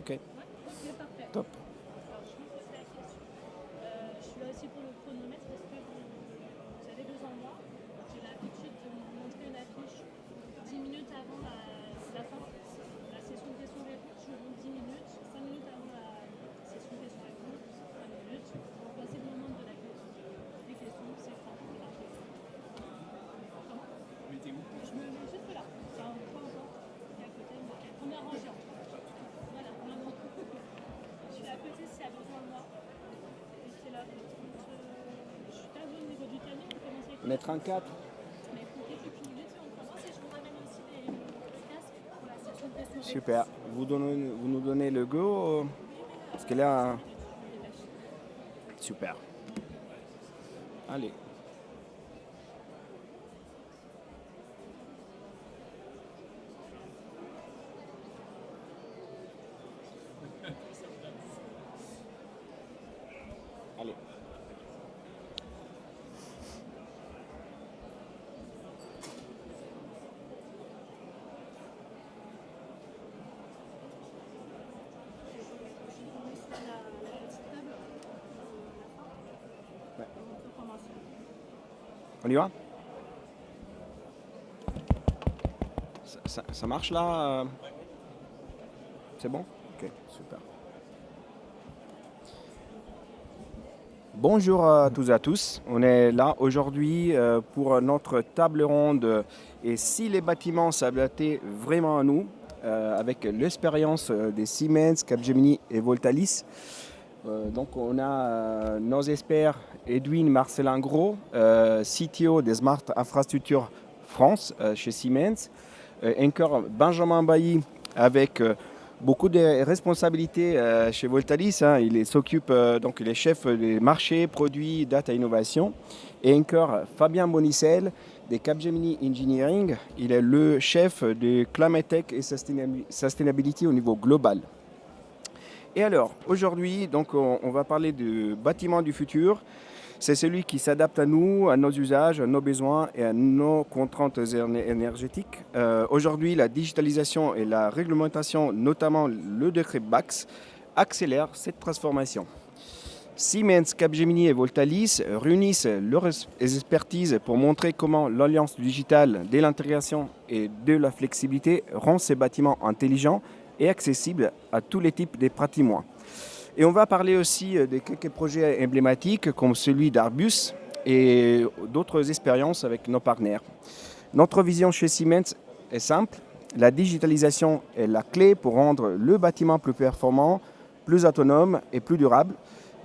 Ok, Ouais, ok, parfait. top. Alors, je vais poser la question. Je suis là aussi pour le chronomètre. Est-ce que vous avez besoin de moi? J'ai l'habitude de vous montrer une affiche 10 minutes avant la fin de la session de questions-réponses. Je vous 10 minutes, 5 minutes avant la session de questions-réponses, 5 minutes. Quand c'est le moment de la question, des questions, c'est quand on la fait. Comment? Mettez-vous. Je me mets juste là. Enfin, peu importe. Il est à côté, mais première rangée. Voilà, vraiment. Je suis à côté s'il y a besoin de moi. Et c'est là. Je suis pas bonne au niveau du timing. On commence avec Mettre un 4. mais écoutez, quelques minutes et on commence. Et je vous ramène aussi le casque pour la session de questions-réponses. Super. Vous nous donnez le go parce que là, super. Allez. Allez. Ouais. On y va? Ça marche là C'est bon? Ok, super. Bonjour à tous et à tous. On est là aujourd'hui pour notre table ronde. Et si les bâtiments s'adaptaient vraiment à nous, avec l'expérience des Siemens, Capgemini et Voltalis. Donc on a nos experts Edwin Marcelin Gros, CTO des Smart Infrastructures France chez Siemens, encore Benjamin Bailly avec beaucoup de responsabilités chez Voltalis. Il s'occupe, donc il est chef des marchés, produits, data innovation. Et encore Fabien Bonicel des Capgemini Engineering. Il est le chef de Climate Tech et Sustainability au niveau global. Et alors, aujourd'hui, donc, on va parler du bâtiment du futur. C'est celui qui s'adapte à nous, à nos usages, à nos besoins et à nos contraintes énergétiques. Aujourd'hui, la digitalisation et la réglementation, notamment le décret BAX, accélèrent cette transformation. Siemens, Capgemini et Voltalis réunissent leurs expertises pour montrer comment l'alliance digitale de l'intégration et de la flexibilité rend ces bâtiments intelligents et accessibles à tous les types de patrimoines. Et on va parler aussi de quelques projets emblématiques comme celui d'Arbus et d'autres expériences avec nos partenaires. Notre vision chez Siemens est simple. La digitalisation est la clé pour rendre le bâtiment plus performant, plus autonome et plus durable.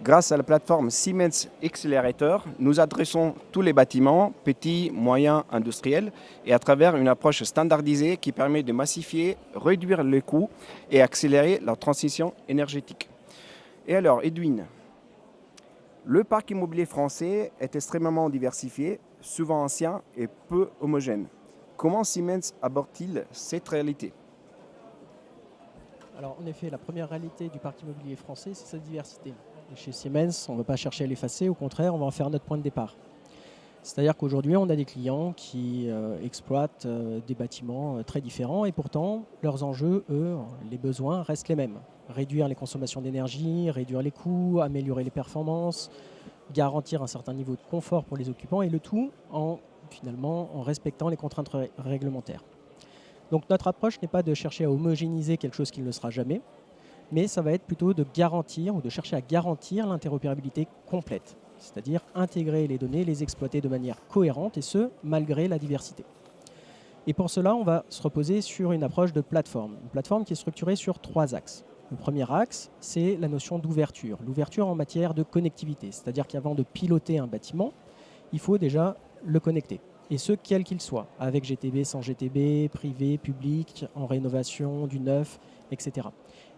Grâce à la plateforme Siemens Accelerator, nous adressons tous les bâtiments, petits, moyens, industriels, et à travers une approche standardisée qui permet de massifier, réduire les coûts et accélérer la transition énergétique. Et alors, Edwin, le parc immobilier français est extrêmement diversifié, souvent ancien et peu homogène. Comment Siemens aborde-t-il cette réalité ? Alors, en effet, la première réalité du parc immobilier français, c'est sa diversité. Et chez Siemens, on ne va pas chercher à l'effacer, au contraire, on va en faire notre point de départ. C'est-à-dire qu'aujourd'hui, on a des clients qui exploitent des bâtiments très différents et pourtant, leurs enjeux, eux, les besoins restent les mêmes. Réduire les consommations d'énergie, réduire les coûts, améliorer les performances, garantir un certain niveau de confort pour les occupants et le tout en respectant les contraintes réglementaires. Donc notre approche n'est pas de chercher à homogénéiser quelque chose qui ne le sera jamais, mais ça va être plutôt de garantir ou de chercher à garantir l'interopérabilité complète, c'est-à-dire intégrer les données, les exploiter de manière cohérente et ce, malgré la diversité. Et pour cela, on va se reposer sur une approche de plateforme, une plateforme qui est structurée sur 3 axes. Le premier axe, c'est la notion d'ouverture, l'ouverture en matière de connectivité, c'est-à-dire qu'avant de piloter un bâtiment, il faut déjà le connecter. Et ce, quel qu'il soit, avec GTB, sans GTB, privé, public, en rénovation, du neuf, etc.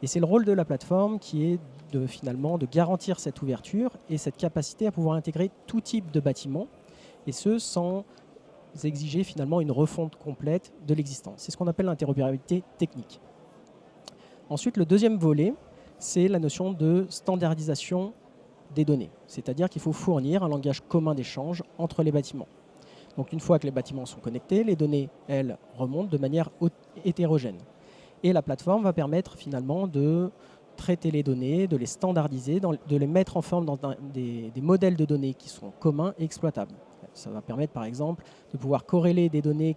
Et c'est le rôle de la plateforme qui est de garantir cette ouverture et cette capacité à pouvoir intégrer tout type de bâtiment, et ce, sans exiger finalement une refonte complète de l'existant. C'est ce qu'on appelle l'interopérabilité technique. Ensuite, le deuxième volet, c'est la notion de standardisation des données. C'est-à-dire qu'il faut fournir un langage commun d'échange entre les bâtiments. Donc une fois que les bâtiments sont connectés, les données, elles, remontent de manière hétérogène. Et la plateforme va permettre finalement de traiter les données, de les standardiser, de les mettre en forme dans des modèles de données qui sont communs et exploitables. Ça va permettre par exemple de pouvoir corréler des données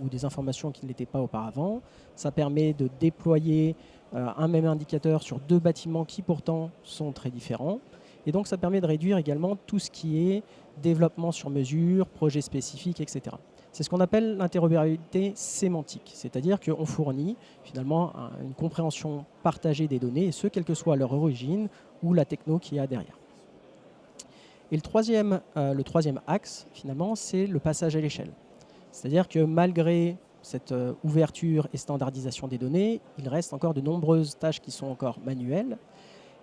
ou des informations qui ne l'étaient pas auparavant. Ça permet de déployer un même indicateur sur deux bâtiments qui pourtant sont très différents. Et donc ça permet de réduire également tout ce qui est développement sur mesure, projet spécifique, etc. C'est ce qu'on appelle l'interopérabilité sémantique, c'est-à-dire qu'on fournit finalement une compréhension partagée des données, et ce, quelle que soit leur origine ou la techno qu'il y a derrière. Et le troisième axe, finalement, c'est le passage à l'échelle. C'est-à-dire que malgré cette ouverture et standardisation des données, il reste encore de nombreuses tâches qui sont encore manuelles.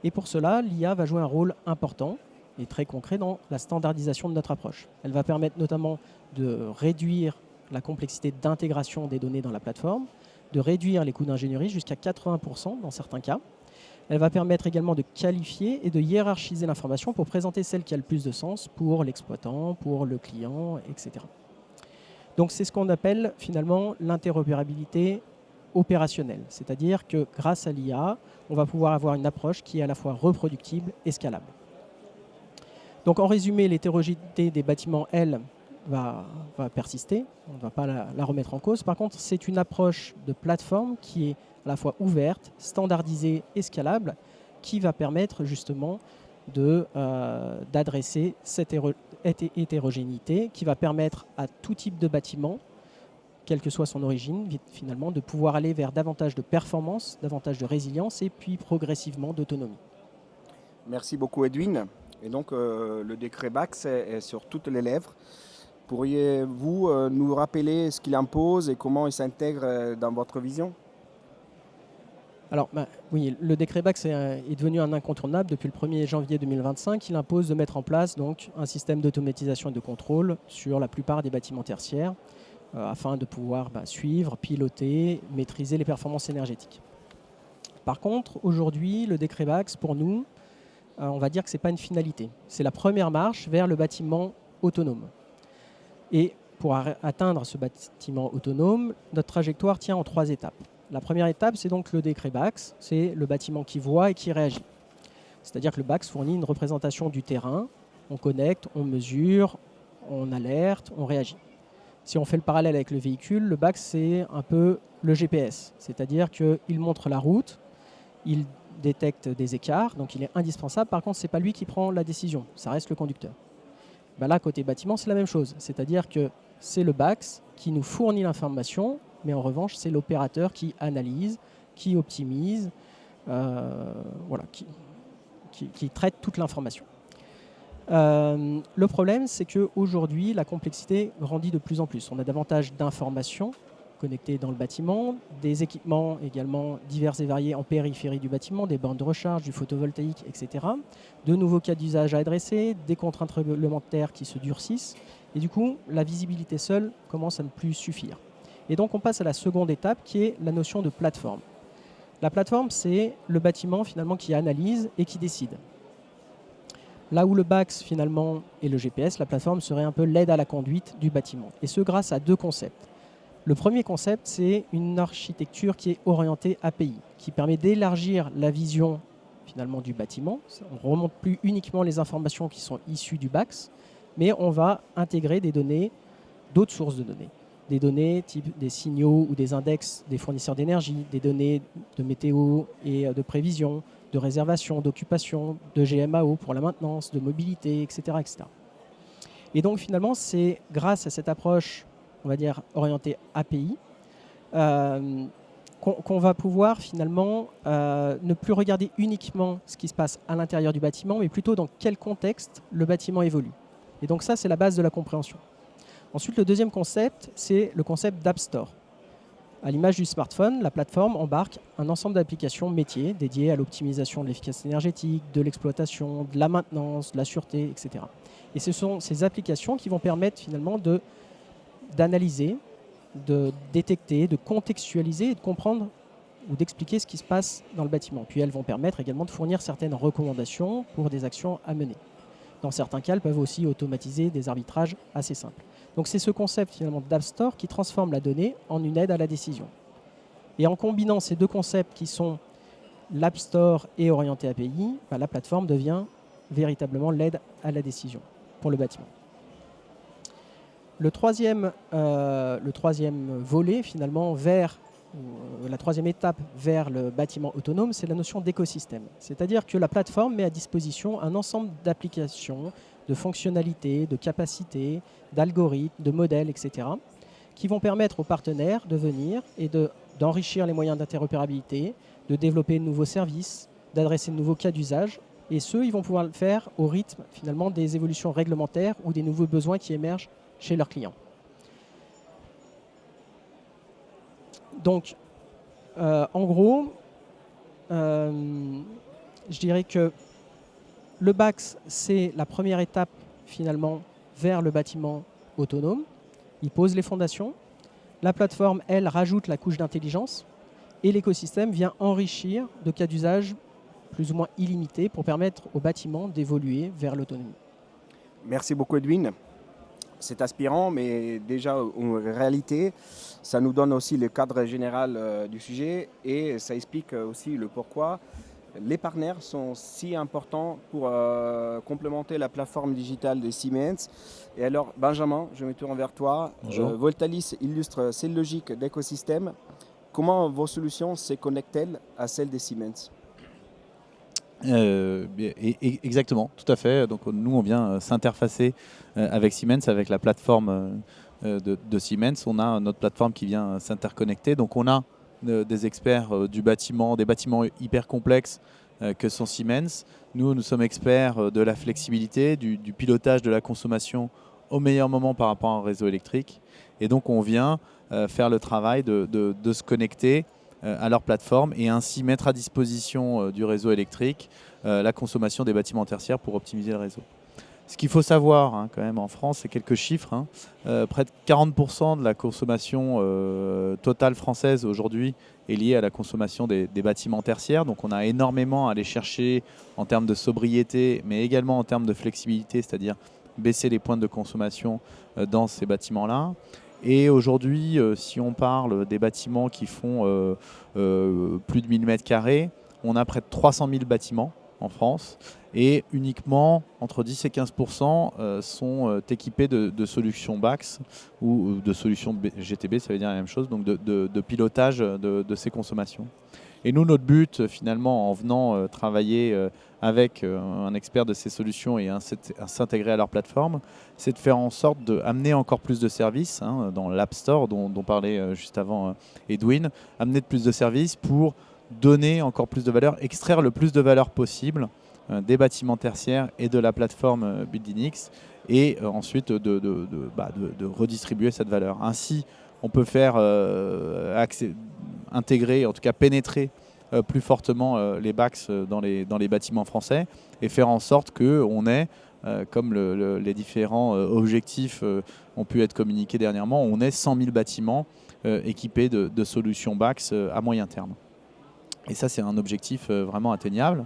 Et pour cela, l'IA va jouer un rôle important et très concret dans la standardisation de notre approche. Elle va permettre notamment de réduire la complexité d'intégration des données dans la plateforme, de réduire les coûts d'ingénierie jusqu'à 80% dans certains cas. Elle va permettre également de qualifier et de hiérarchiser l'information pour présenter celle qui a le plus de sens pour l'exploitant, pour le client, etc. Donc c'est ce qu'on appelle finalement l'interopérabilité opérationnelle, c'est-à-dire que grâce à l'IA, on va pouvoir avoir une approche qui est à la fois reproductible et scalable. Donc en résumé, l'hétérogénéité des bâtiments, elle, va persister, on ne va pas la remettre en cause. Par contre, c'est une approche de plateforme qui est à la fois ouverte, standardisée et scalable, qui va permettre justement d'adresser cette hétérogénéité, qui va permettre à tout type de bâtiment, quelle que soit son origine, finalement, de pouvoir aller vers davantage de performance, davantage de résilience et puis progressivement d'autonomie. Merci beaucoup Edwin. Et donc le décret BACS est sur toutes les lèvres. Pourriez-vous nous rappeler ce qu'il impose et comment il s'intègre dans votre vision ? Alors oui, le décret BACS est devenu un incontournable depuis le 1er janvier 2025. Il impose de mettre en place donc, un système d'automatisation et de contrôle sur la plupart des bâtiments tertiaires afin de pouvoir suivre, piloter, maîtriser les performances énergétiques. Par contre, aujourd'hui, le décret BACS, pour nous, on va dire que ce n'est pas une finalité. C'est la première marche vers le bâtiment autonome. Et pour atteindre ce bâtiment autonome, notre trajectoire tient en 3 étapes. La première étape, c'est donc le décret BACS, c'est le bâtiment qui voit et qui réagit. C'est-à-dire que le BACS fournit une représentation du terrain, on connecte, on mesure, on alerte, on réagit. Si on fait le parallèle avec le véhicule, le BACS c'est un peu le GPS, c'est-à-dire qu'il montre la route, il détecte des écarts, donc il est indispensable. Par contre, ce n'est pas lui qui prend la décision, ça reste le conducteur. Là, côté bâtiment, c'est la même chose, c'est-à-dire que c'est le BACS qui nous fournit l'information, mais en revanche, c'est l'opérateur qui analyse, qui optimise, qui traite toute l'information. Le problème, c'est qu'aujourd'hui, la complexité grandit de plus en plus. On a davantage d'informations connectées dans le bâtiment, des équipements également divers et variés en périphérie du bâtiment, des bornes de recharge, du photovoltaïque, etc. De nouveaux cas d'usage à adresser, des contraintes réglementaires qui se durcissent. Et du coup, la visibilité seule commence à ne plus suffire. Et donc, on passe à la seconde étape qui est la notion de plateforme. La plateforme, c'est le bâtiment finalement qui analyse et qui décide. Là où le BACS finalement est le GPS, la plateforme serait un peu l'aide à la conduite du bâtiment. Et ce, grâce à 2 concepts. Le premier concept, c'est une architecture qui est orientée API, qui permet d'élargir la vision finalement du bâtiment. On ne remonte plus uniquement les informations qui sont issues du BACS, mais on va intégrer des données d'autres sources de données. Des données type des signaux ou des index des fournisseurs d'énergie, des données de météo et de prévision, de réservation, d'occupation, de GMAO pour la maintenance, de mobilité, etc., etc. Et donc finalement, c'est grâce à cette approche, on va dire, orientée API, qu'on va pouvoir finalement ne plus regarder uniquement ce qui se passe à l'intérieur du bâtiment, mais plutôt dans quel contexte le bâtiment évolue. Et donc ça, c'est la base de la compréhension. Ensuite, le deuxième concept, c'est le concept d'App Store. À l'image du smartphone, la plateforme embarque un ensemble d'applications métiers dédiées à l'optimisation de l'efficacité énergétique, de l'exploitation, de la maintenance, de la sûreté, etc. Et ce sont ces applications qui vont permettre finalement d'analyser, de détecter, de contextualiser et de comprendre ou d'expliquer ce qui se passe dans le bâtiment. Puis elles vont permettre également de fournir certaines recommandations pour des actions à mener. Dans certains cas, elles peuvent aussi automatiser des arbitrages assez simples. Donc c'est ce concept finalement d'App Store qui transforme la donnée en une aide à la décision. Et en combinant ces deux concepts qui sont l'App Store et orienté API, la plateforme devient véritablement l'aide à la décision pour le bâtiment. Le troisième volet, finalement, la troisième étape vers le bâtiment autonome, c'est la notion d'écosystème. C'est-à-dire que la plateforme met à disposition un ensemble d'applications, de fonctionnalités, de capacités, d'algorithmes, de modèles, etc., qui vont permettre aux partenaires de venir et d'enrichir les moyens d'interopérabilité, de développer de nouveaux services, d'adresser de nouveaux cas d'usage. Et ils vont pouvoir le faire au rythme, finalement, des évolutions réglementaires ou des nouveaux besoins qui émergent chez leurs clients. Donc, en gros, je dirais que le BACS, c'est la première étape, finalement, vers le bâtiment autonome. Il pose les fondations. La plateforme, elle, rajoute la couche d'intelligence. Et l'écosystème vient enrichir de cas d'usage plus ou moins illimités pour permettre au bâtiment d'évoluer vers l'autonomie. Merci beaucoup, Edwin. C'est aspirant, mais déjà en réalité, ça nous donne aussi le cadre général du sujet et ça explique aussi le pourquoi les partenaires sont si importants pour complémenter la plateforme digitale de Siemens. Et alors, Benjamin, je me tourne vers toi. Voltalis illustre ces logiques d'écosystème. Comment vos solutions se connectent-elles à celles des Siemens ? Exactement, tout à fait. Donc nous, on vient s'interfacer avec Siemens, avec la plateforme de Siemens. On a notre plateforme qui vient s'interconnecter. Donc on a des experts du bâtiment, des bâtiments hyper complexes que sont Siemens. Nous sommes experts de la flexibilité, du pilotage de la consommation au meilleur moment par rapport à un réseau électrique. Et donc on vient faire le travail de se connecter à leur plateforme et ainsi mettre à disposition du réseau électrique la consommation des bâtiments tertiaires pour optimiser le réseau. Ce qu'il faut savoir quand même en France, c'est quelques chiffres. Près de 40% de la consommation totale française aujourd'hui est liée à la consommation des bâtiments tertiaires. Donc on a énormément à aller chercher en termes de sobriété, mais également en termes de flexibilité, c'est-à-dire baisser les pointes de consommation dans ces bâtiments-là. Et aujourd'hui, si on parle des bâtiments qui font plus de 1000 m², on a près de 300 000 bâtiments en France et uniquement entre 10 et 15% sont équipés de solutions BACS ou de solutions GTB, ça veut dire la même chose, donc de pilotage de ces consommations. Et nous, notre but, finalement, en venant travailler avec un expert de ces solutions et s'intégrer à leur plateforme, c'est de faire en sorte d'amener encore plus de services dans l'App Store dont parlait juste avant Edwin, amener de plus de services pour donner encore plus de valeur, extraire le plus de valeur possible des bâtiments tertiaires et de la plateforme Buildingx et ensuite de redistribuer cette valeur. Ainsi, on peut faire intégrer, en tout cas pénétrer plus fortement les BACS dans les bâtiments français et faire en sorte qu'on ait, comme les différents objectifs ont pu être communiqués dernièrement, on ait 100 000 bâtiments équipés de solutions BACS à moyen terme. Et ça, c'est un objectif vraiment atteignable.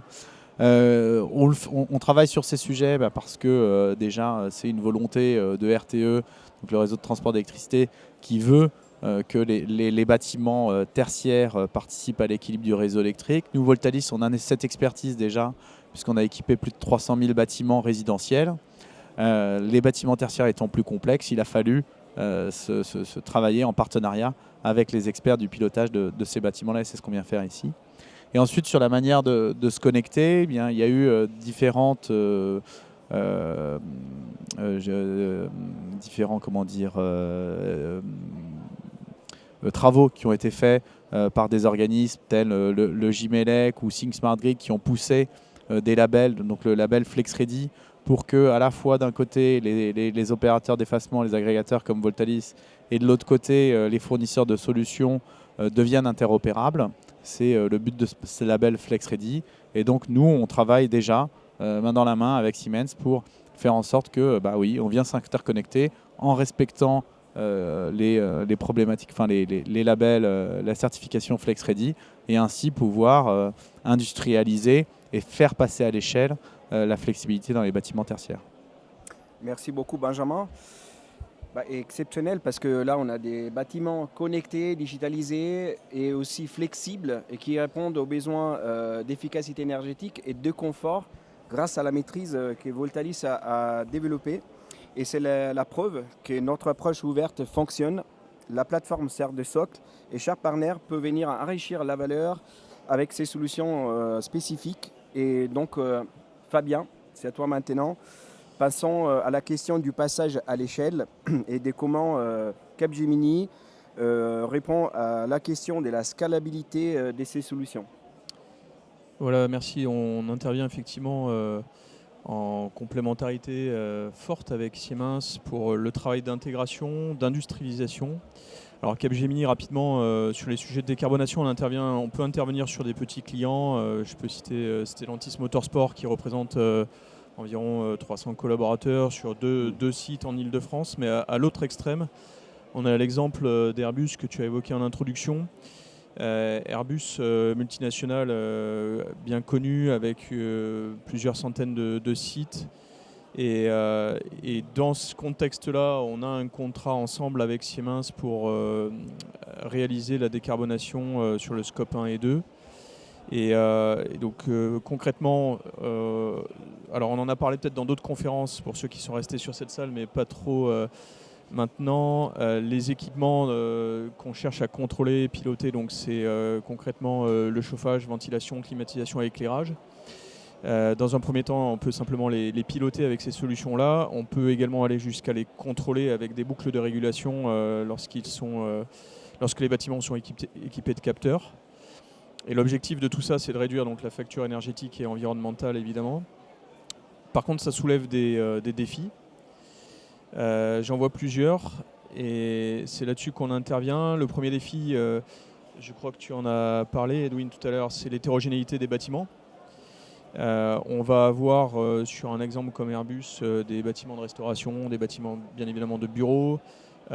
On travaille sur ces sujets parce que déjà, c'est une volonté de RTE, donc le réseau de transport d'électricité, qui veut que les bâtiments tertiaires participent à l'équilibre du réseau électrique. Nous, Voltalis, on a cette expertise déjà, puisqu'on a équipé plus de 300 000 bâtiments résidentiels. Les bâtiments tertiaires étant plus complexes, il a fallu se travailler en partenariat avec les experts du pilotage de ces bâtiments-là, et c'est ce qu'on vient faire ici. Et ensuite, sur la manière de se connecter, il y a eu différents travaux qui ont été faits par des organismes tels le Gimelec ou Think Smart Grid qui ont poussé des labels, donc le label FlexReady, pour que à la fois d'un côté les opérateurs d'effacement, les agrégateurs comme Voltalis, et de l'autre côté les fournisseurs de solutions deviennent interopérables. C'est le but de ce label FlexReady. Et donc nous, on travaille déjà main dans la main avec Siemens pour faire en sorte que, on vient s'interconnecter en respectant les problématiques, enfin les labels, la certification FlexReady, et ainsi pouvoir industrialiser et faire passer à l'échelle la flexibilité dans les bâtiments tertiaires. Merci beaucoup, Benjamin. Exceptionnel parce que là, on a des bâtiments connectés, digitalisés et aussi flexibles et qui répondent aux besoins d'efficacité énergétique et de confort grâce à la maîtrise que Voltalis a développée. Et c'est la preuve que notre approche ouverte fonctionne. La plateforme sert de socle et chaque partenaire peut venir enrichir la valeur avec ses solutions spécifiques. Et donc, Fabien, c'est à toi maintenant. Passons à la question du passage à l'échelle et de comment Capgemini répond à la question de la scalabilité de ces solutions. Voilà, merci. On intervient effectivement en complémentarité forte avec Siemens pour le travail d'intégration, d'industrialisation. Alors Capgemini, rapidement, sur les sujets de décarbonation, on peut intervenir sur des petits clients. Je peux citer Stellantis Motorsport qui représente environ 300 collaborateurs sur deux sites en Île-de-France. Mais à l'autre extrême, on a l'exemple d'Airbus que tu as évoqué en introduction. Airbus, multinationale bien connue avec plusieurs centaines de sites. Et dans ce contexte-là, on a un contrat ensemble avec Siemens pour réaliser la décarbonation sur le scope 1 et 2. Et donc concrètement, alors on en a parlé peut-être dans d'autres conférences pour ceux qui sont restés sur cette salle, mais pas trop maintenant. Les équipements qu'on cherche à contrôler et piloter, donc c'est concrètement le chauffage, ventilation, climatisation et éclairage. Dans un premier temps, on peut simplement les piloter avec ces solutions-là. On peut également aller jusqu'à les contrôler avec des boucles de régulation lorsque les bâtiments sont équipés de capteurs. Et l'objectif de tout ça, c'est de réduire donc, la facture énergétique et environnementale, évidemment. Par contre, ça soulève des défis. J'en vois plusieurs, et c'est là-dessus qu'on intervient. Le premier défi, je crois que tu en as parlé, Edwin, tout à l'heure, c'est l'hétérogénéité des bâtiments. On va avoir, sur un exemple comme Airbus, des bâtiments de restauration, des bâtiments bien évidemment de bureaux, des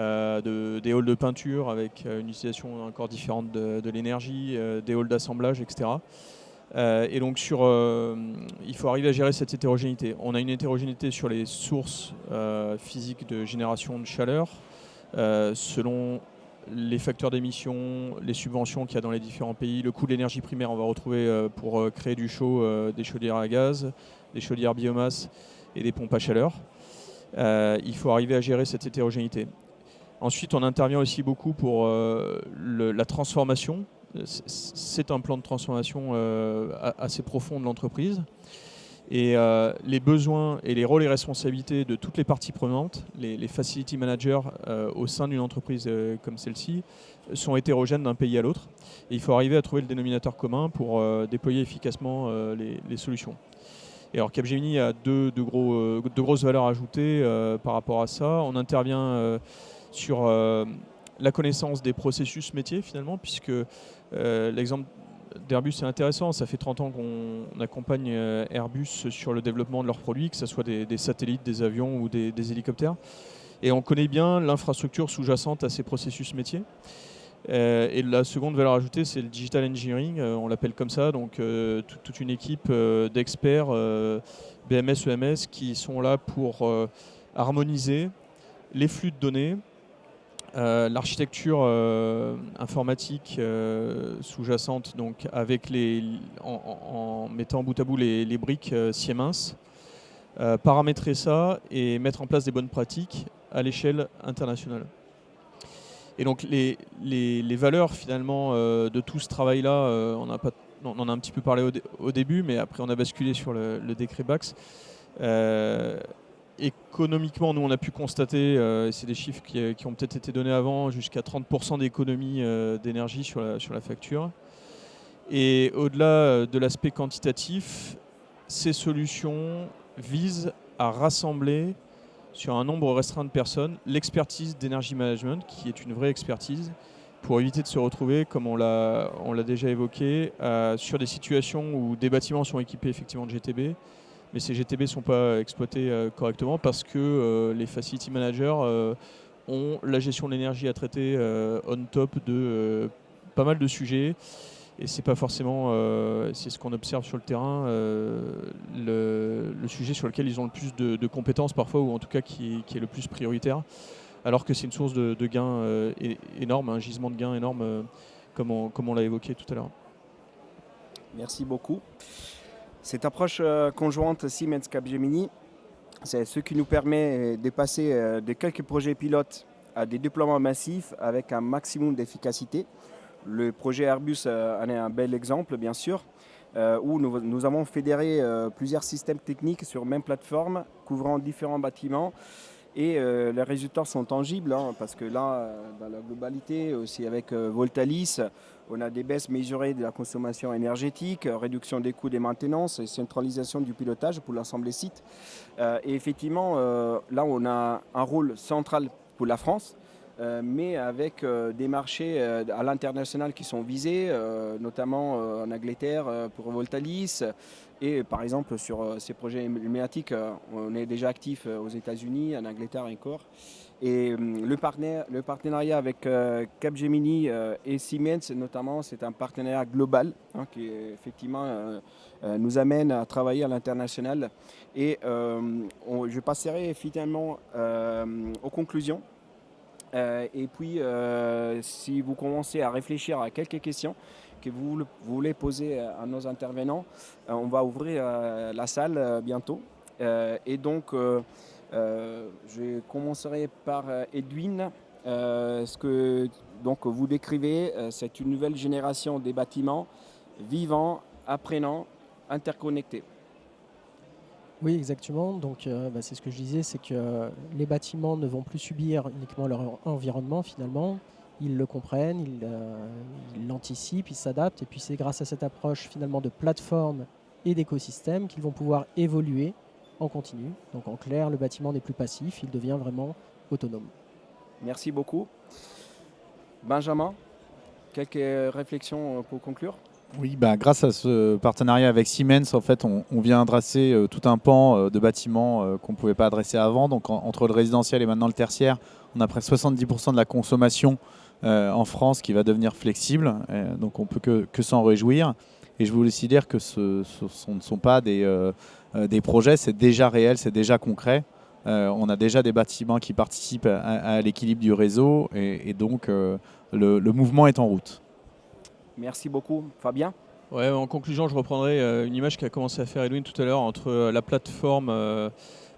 halls de peinture avec une utilisation encore différente de l'énergie, des halls d'assemblage, etc. Et donc il faut arriver à gérer cette hétérogénéité. On a une hétérogénéité sur les sources physiques de génération de chaleur, selon les facteurs d'émission, les subventions qu'il y a dans les différents pays, le coût de l'énergie primaire, on va retrouver pour créer du chaud des chaudières à gaz, des chaudières biomasse et des pompes à chaleur. Il faut arriver à gérer cette hétérogénéité. Ensuite, on intervient aussi beaucoup pour la transformation. C'est un plan de transformation assez profond de l'entreprise. Et les besoins et les rôles et responsabilités de toutes les parties prenantes, les facility managers au sein d'une entreprise comme celle-ci, sont hétérogènes d'un pays à l'autre. Et il faut arriver à trouver le dénominateur commun pour déployer efficacement les solutions. Et alors Capgemini a deux grosses valeurs ajoutées par rapport à ça. On intervient sur la connaissance des processus métiers finalement, puisque l'exemple d'Airbus est intéressant. Ça fait 30 ans qu'on accompagne Airbus sur le développement de leurs produits, que ce soit des satellites, des avions ou des hélicoptères. Et on connaît bien l'infrastructure sous-jacente à ces processus métiers. Et la seconde valeur ajoutée, c'est le digital engineering, on l'appelle comme ça, donc toute une équipe d'experts BMS, EMS qui sont là pour harmoniser les flux de données, l'architecture informatique sous-jacente, donc avec en mettant bout à bout les briques Siemens, paramétrer ça et mettre en place des bonnes pratiques à l'échelle internationale. Et donc les valeurs finalement de tout ce travail-là, on en a un petit peu parlé au début, mais après on a basculé sur le décret Bax. Économiquement, nous on a pu constater, et c'est des chiffres qui ont peut-être été donnés avant, jusqu'à 30% d'économie d'énergie sur la facture. Et au-delà de l'aspect quantitatif, ces solutions visent à rassembler sur un nombre restreint de personnes l'expertise d'énergie management, qui est une vraie expertise, pour éviter de se retrouver, comme on l'a déjà évoqué, sur des situations où des bâtiments sont équipés effectivement de GTB, mais ces GTB ne sont pas exploités correctement parce que les facility managers ont la gestion de l'énergie à traiter on top de pas mal de sujets. Et c'est pas forcément, c'est ce qu'on observe sur le terrain, le sujet sur lequel ils ont le plus de compétences parfois, ou en tout cas qui est le plus prioritaire. alors que c'est une source de gains énorme, un gisement de gains énorme, comme on l'a évoqué tout à l'heure. Merci beaucoup. Cette approche conjointe Siemens-Capgemini, c'est ce qui nous permet de passer de quelques projets pilotes à des déploiements massifs avec un maximum d'efficacité. Le projet Airbus en est un bel exemple, bien sûr, où nous avons fédéré plusieurs systèmes techniques sur même plateforme, couvrant différents bâtiments. Et les résultats sont tangibles, hein, parce que là, dans la globalité, aussi avec Voltalis, on a des baisses mesurées de la consommation énergétique, réduction des coûts des maintenances et centralisation du pilotage pour l'ensemble des sites. Et effectivement, là, on a un rôle central pour la France, mais avec des marchés à l'international qui sont visés, notamment en Angleterre pour Voltalis. Et par exemple, sur ces projets emblématiques, on est déjà actif aux États-Unis, en Angleterre encore. Et le partenariat avec Capgemini et Siemens, notamment, c'est un partenariat global, hein, qui effectivement nous amène à travailler à l'international. Et je passerai finalement aux conclusions. Et puis, si vous commencez à réfléchir à quelques questions que vous voulez poser à nos intervenants, on va ouvrir la salle bientôt. Et donc, je commencerai par Edwin. Ce que donc, vous décrivez, c'est une nouvelle génération des bâtiments vivants, apprenants, interconnectés. Oui, exactement. Donc, c'est ce que je disais, c'est que les bâtiments ne vont plus subir uniquement leur environnement finalement. Ils le comprennent, ils l'anticipent, ils s'adaptent. Et puis, c'est grâce à cette approche finalement de plateforme et d'écosystème qu'ils vont pouvoir évoluer en continu. Donc, en clair, le bâtiment n'est plus passif, il devient vraiment autonome. Merci beaucoup. Benjamin, quelques réflexions pour conclure? Oui, grâce à ce partenariat avec Siemens, en fait, on vient adresser tout un pan de bâtiments qu'on ne pouvait pas adresser avant. Donc, entre le résidentiel et maintenant le tertiaire, on a presque 70% de la consommation en France qui va devenir flexible. Donc, on peut que s'en réjouir. Et je voulais aussi dire que ce ne sont pas des projets, c'est déjà réel, c'est déjà concret. On a déjà des bâtiments qui participent à l'équilibre du réseau et donc le mouvement est en route. Merci beaucoup. Fabien? Ouais, en conclusion, je reprendrai une image qu'a commencé à faire Edwin tout à l'heure entre la plateforme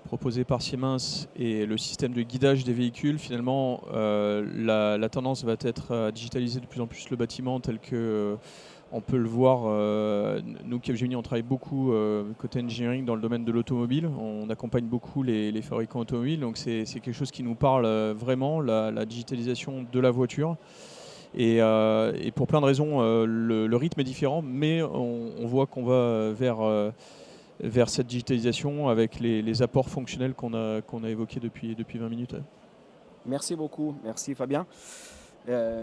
proposée par Siemens et le système de guidage des véhicules. Finalement, la tendance va être à digitaliser de plus en plus le bâtiment tel que on peut le voir. Nous, Capgemini, on travaille beaucoup côté engineering dans le domaine de l'automobile. On accompagne beaucoup les fabricants automobiles. Donc c'est quelque chose qui nous parle vraiment, la digitalisation de la voiture. Et pour plein de raisons, le rythme est différent, mais on voit qu'on va vers cette digitalisation avec les apports fonctionnels qu'on a évoqués depuis 20 minutes. Merci beaucoup. Merci Fabien.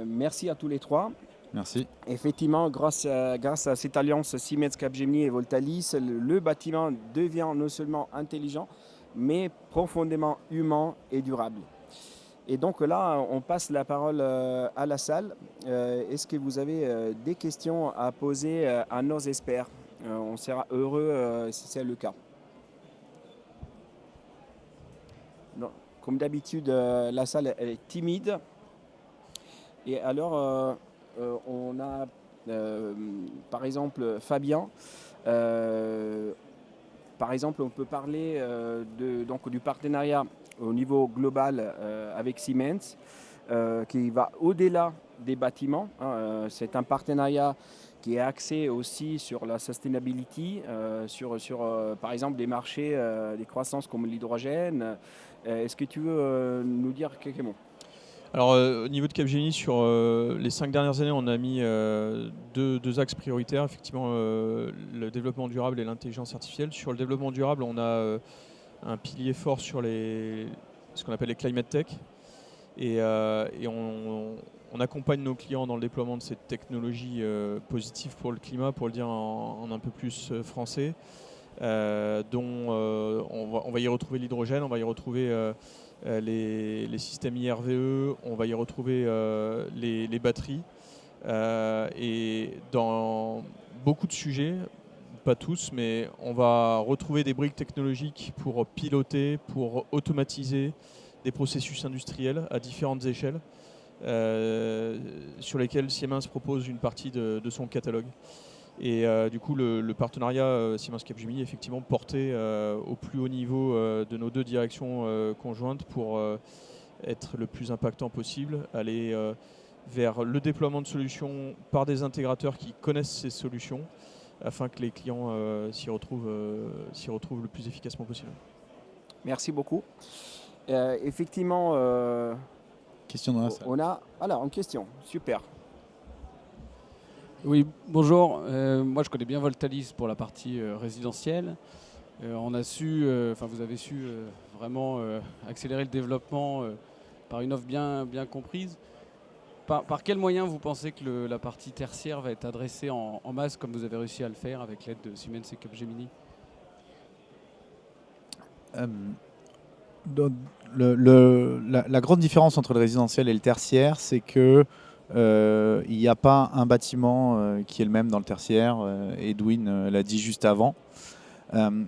Merci à tous les trois. Merci. Effectivement, grâce à cette alliance Siemens, Capgemini et Voltalis, le bâtiment devient non seulement intelligent, mais profondément humain et durable. Et donc là, on passe la parole à la salle. Est-ce que vous avez des questions à poser à nos experts? On sera heureux si c'est le cas. Non, comme d'habitude, la salle elle est timide. Et alors, on a par exemple Fabien. Par exemple, on peut parler du partenariat au niveau global avec Siemens, qui va au-delà des bâtiments. C'est un partenariat qui est axé aussi sur la sustainability, sur par exemple des marchés, des croissances comme l'hydrogène. Est-ce que tu veux nous dire quelques mots? Alors, au niveau de Capgemini, sur les 5 dernières années, on a mis deux axes prioritaires, effectivement, le développement durable et l'intelligence artificielle. Sur le développement durable, on a un pilier fort sur ce qu'on appelle les climate tech. Et on accompagne nos clients dans le déploiement de cette technologie positive pour le climat, pour le dire en un peu plus français, dont on va y retrouver l'hydrogène, on va y retrouver les systèmes IRVE, on va y retrouver les batteries. Et dans beaucoup de sujets, pas tous, mais on va retrouver des briques technologiques pour piloter, pour automatiser des processus industriels à différentes échelles sur lesquels Siemens propose une partie de son catalogue. Et du coup, le partenariat Siemens Capgemini est effectivement porté au plus haut niveau de nos deux directions conjointes pour être le plus impactant possible, aller vers le déploiement de solutions par des intégrateurs qui connaissent ces solutions afin que les clients s'y retrouvent le plus efficacement possible. Merci beaucoup. Effectivement, Question dans la salle. on a... Alors, une question. Super. Oui, bonjour. Moi, je connais bien Voltalis pour la partie résidentielle. On a su, vous avez su vraiment accélérer le développement par une offre bien comprise. Par quels moyens vous pensez que la partie tertiaire va être adressée en masse, comme vous avez réussi à le faire avec l'aide de Siemens et Capgemini? La grande différence entre le résidentiel et le tertiaire, c'est que il n'y a pas un bâtiment qui est le même dans le tertiaire. Edwin l'a dit juste avant.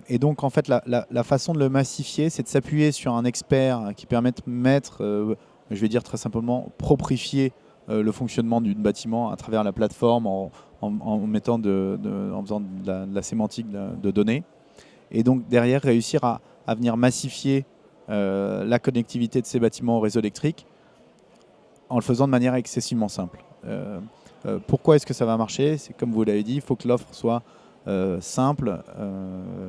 Et donc, en fait, la façon de le massifier, c'est de s'appuyer sur un expert qui permet de mettre, je vais dire très simplement, proprifier le fonctionnement du bâtiment à travers la plateforme en faisant de la sémantique de données. Et donc, derrière, réussir à venir massifier la connectivité de ces bâtiments au réseau électrique en le faisant de manière excessivement simple. Pourquoi est-ce que ça va marcher? C'est comme vous l'avez dit, il faut que l'offre soit simple,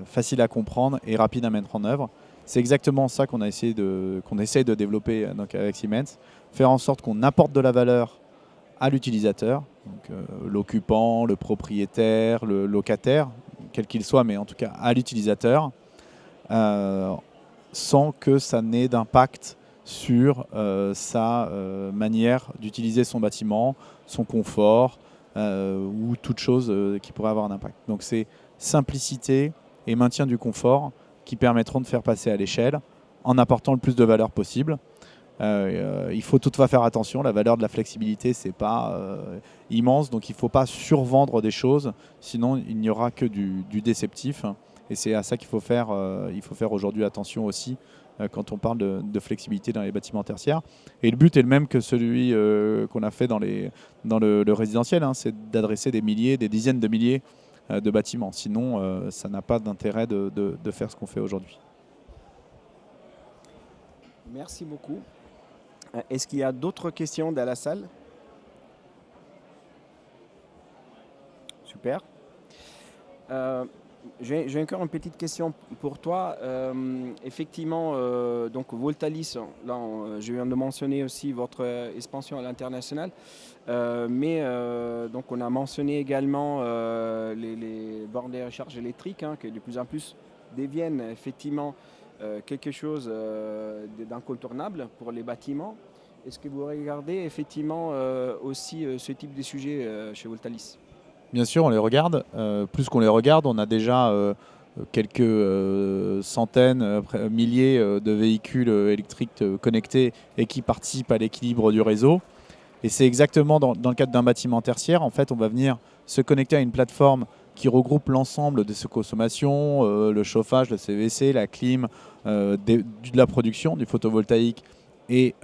facile à comprendre et rapide à mettre en œuvre. C'est exactement ça qu'on essaie de développer donc, avec Siemens, faire en sorte qu'on apporte de la valeur à l'utilisateur, l'occupant, le propriétaire, le locataire, quel qu'il soit, mais en tout cas à l'utilisateur, sans que ça n'ait d'impact sur sa manière d'utiliser son bâtiment, son confort ou toute chose qui pourrait avoir un impact. Donc c'est simplicité et maintien du confort qui permettront de faire passer à l'échelle en apportant le plus de valeur possible. Il faut toutefois faire attention, la valeur de la flexibilité c'est pas immense, donc il ne faut pas survendre des choses, sinon il n'y aura que du déceptif. Et c'est à ça qu'il faut faire aujourd'hui attention aussi quand on parle de flexibilité dans les bâtiments tertiaires. Et le but est le même que celui qu'on a fait dans le résidentiel, hein, c'est d'adresser des dizaines de milliers de bâtiments. Sinon, ça n'a pas d'intérêt de faire ce qu'on fait aujourd'hui. Merci beaucoup. Est-ce qu'il y a d'autres questions dans la salle? Super. J'ai encore une petite question pour toi. Effectivement, donc Voltalis, là, je viens de mentionner aussi votre expansion à l'international, mais donc on a mentionné également les bornes de recharge électriques hein, qui de plus en plus deviennent effectivement quelque chose d'incontournable pour les bâtiments. Est-ce que vous regardez effectivement aussi ce type de sujet chez Voltalis? Bien sûr, on les regarde. Plus qu'on les regarde, on a déjà quelques centaines, milliers de véhicules électriques connectés et qui participent à l'équilibre du réseau. Et c'est exactement dans le cadre d'un bâtiment tertiaire. En fait, on va venir se connecter à une plateforme qui regroupe l'ensemble de ces consommations, le chauffage, le CVC, la clim, de la production, du photovoltaïque et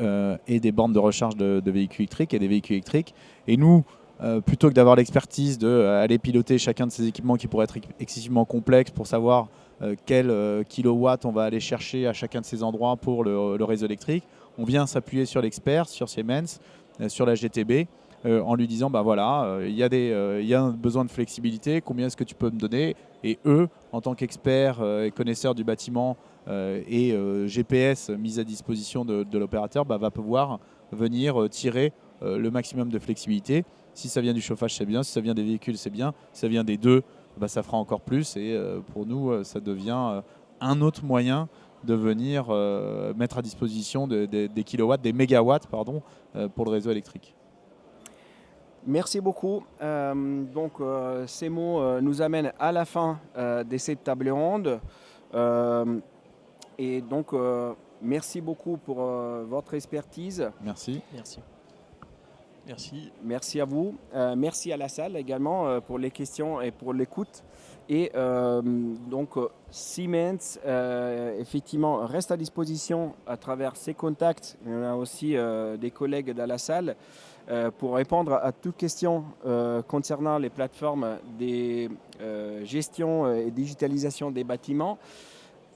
des bornes de recharge de véhicules électriques et des véhicules électriques. Et nous, plutôt que d'avoir l'expertise d'aller piloter chacun de ces équipements qui pourraient être excessivement complexes pour savoir quel kilowatt on va aller chercher à chacun de ces endroits pour le réseau électrique, on vient s'appuyer sur l'expert, sur Siemens, sur la GTB, en lui disant bah voilà, il y a un besoin de flexibilité, combien est-ce que tu peux me donner? Et eux, en tant qu'experts et connaisseurs du bâtiment et GPS mis à disposition de l'opérateur, va pouvoir venir tirer le maximum de flexibilité. Si ça vient du chauffage, c'est bien. Si ça vient des véhicules, c'est bien. Si ça vient des deux, ça fera encore plus. Et pour nous, ça devient un autre moyen de venir mettre à disposition des kilowatts, des mégawatts, pardon, pour le réseau électrique. Merci beaucoup. Ces mots nous amènent à la fin de cette table ronde. Et donc, merci beaucoup pour votre expertise. Merci. Merci. Merci. Merci à vous. Merci à la salle également pour les questions et pour l'écoute. Et donc Siemens effectivement reste à disposition à travers ses contacts. Il y en a aussi des collègues dans la salle pour répondre à toutes questions concernant les plateformes des gestion et digitalisation des bâtiments.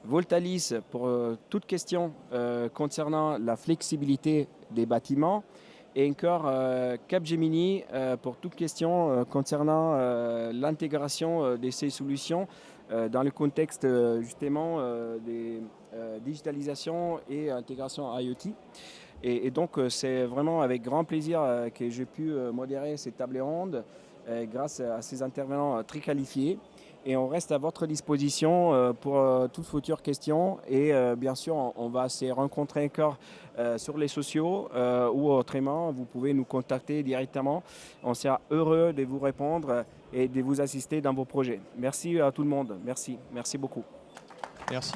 Voltalis pour toute question concernant la flexibilité des bâtiments. Et encore Capgemini pour toute question concernant l'intégration de ces solutions dans le contexte justement des digitalisation et intégration IoT. Et donc c'est vraiment avec grand plaisir que j'ai pu modérer ces tables rondes grâce à ces intervenants très qualifiés. Et on reste à votre disposition pour toutes futures questions. Et bien sûr, on va se rencontrer encore sur les sociaux ou autrement. Vous pouvez nous contacter directement. On sera heureux de vous répondre et de vous assister dans vos projets. Merci à tout le monde. Merci. Merci beaucoup. Merci.